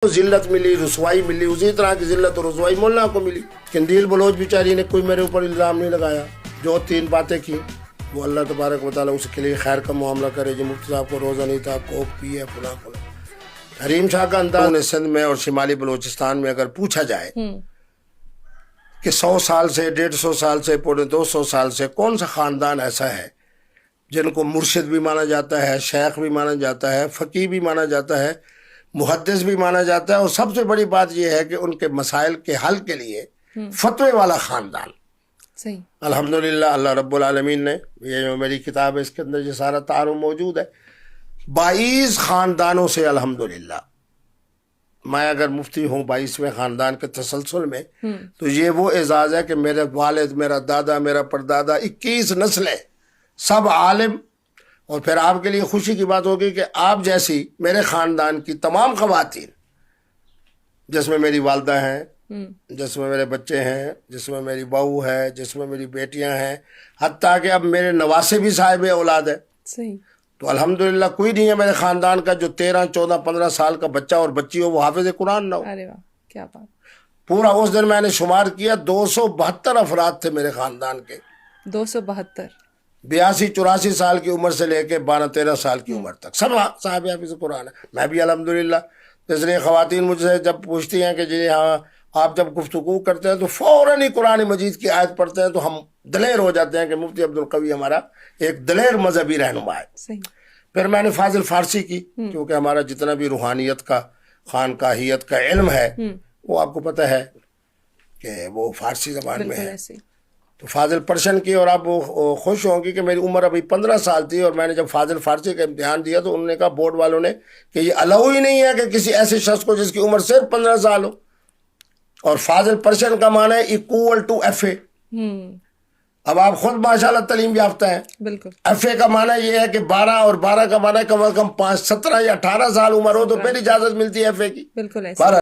ذلت ملی، رسوائی ملی، اسی طرح کی ذلت اور رسوائی مولانا کو ملی۔ قندیل بلوچ بیچاری نے کوئی میرے اوپر الزام نہیں لگایا، جو 3 باتیں کی وہ اللہ تبارک و تعالیٰ اس کے لیے خیر کا معاملہ کرے۔ جو مفتی صاحب کو روزہ نہیں تھا، کوک پی ہے، فلاں فلاں۔ حریم شاہ کا انداز سندھ میں اور شمالی بلوچستان میں اگر پوچھا جائے کہ 100 سال سے، 150 سال سے، 250 سال سے کون سا خاندان ایسا ہے جن کو مرشد بھی مانا جاتا ہے، شیخ بھی مانا جاتا ہے، فقیہ بھی مانا جاتا ہے، محدث بھی مانا جاتا ہے، اور سب سے بڑی بات یہ ہے کہ ان کے مسائل کے حل کے لیے فتوے والا خاندان۔ صحیح۔ الحمدللہ اللہ رب العالمین نے، یہ جو میری کتاب ہے اس کے اندر یہ سارا تعارف موجود ہے، 22 خاندانوں سے الحمدللہ۔ میں اگر مفتی ہوں 22ویں خاندان کے تسلسل میں، تو یہ وہ اعزاز ہے کہ میرے والد، میرا دادا، میرا پردادا، 21 نسلیں سب عالم۔ اور پھر آپ کے لیے خوشی کی بات ہوگی کہ آپ جیسی میرے خاندان کی تمام خواتین، جس میں میری والدہ ہیں، جس میں میرے بچے ہیں، جس میں میری بہو ہے، جس میں میری بیٹیاں ہیں، حتیٰ کہ اب میرے نواسے بھی صاحب اولاد ہے۔ صحیح۔ تو الحمدللہ کوئی نہیں ہے میرے خاندان کا جو 13، 14، 15 سال کا بچہ اور بچی ہو وہ حافظ قرآن نہ ہو۔ ارے واہ، کیا بات۔ پورا اس دن میں نے شمار کیا 272 افراد تھے میرے خاندان کے، 272۔ 82، 84 سال کی عمر سے لے کے 12، 13 سال کی عمر تک سب صاحب حافظ قرآن ہے۔ میں بھی الحمدللہ، اس لیے خواتین مجھ سے جب پوچھتی ہیں کہ جی ہاں آپ جب گفتگو کرتے ہیں تو فوراً ہی قرآن مجید کی آیت پڑھتے ہیں، تو ہم دلیر ہو جاتے ہیں کہ مفتی عبدالقوی ہمارا ایک دلیر مذہبی رہنما ہے۔ صحیح۔ پھر میں نے فاضل فارسی کی، کیونکہ ہمارا جتنا بھی روحانیت کا، خانقاہیت کا علم ہے وہ آپ کو پتہ ہے کہ وہ فارسی زبان میں ہے۔ تو فاضل پرشن کی، اور آپ خوش ہوں گی کہ میری عمر ابھی 15 سال تھی، اور میں نے جب فاضل فارسی کا امتحان دیا تو انہوں نے کہا بورڈ والوں نے کہ یہ الاؤ ہی نہیں ہے کہ کسی ایسے شخص کو جس کی عمر صرف 15 سال ہو۔ اور فاضل پرشن کا معنی ہے equal to FA۔ اب آپ خود ماشاءاللہ تعلیم یافتہ ہیں۔ بالکل۔ FA کا معنی یہ ہے کہ 12، اور 12 کا معنی کم از کم 5، 17 یا 18 سال عمر ہو تو پھر اجازت ملتی ہے FA کی۔ بالکل ایسا۔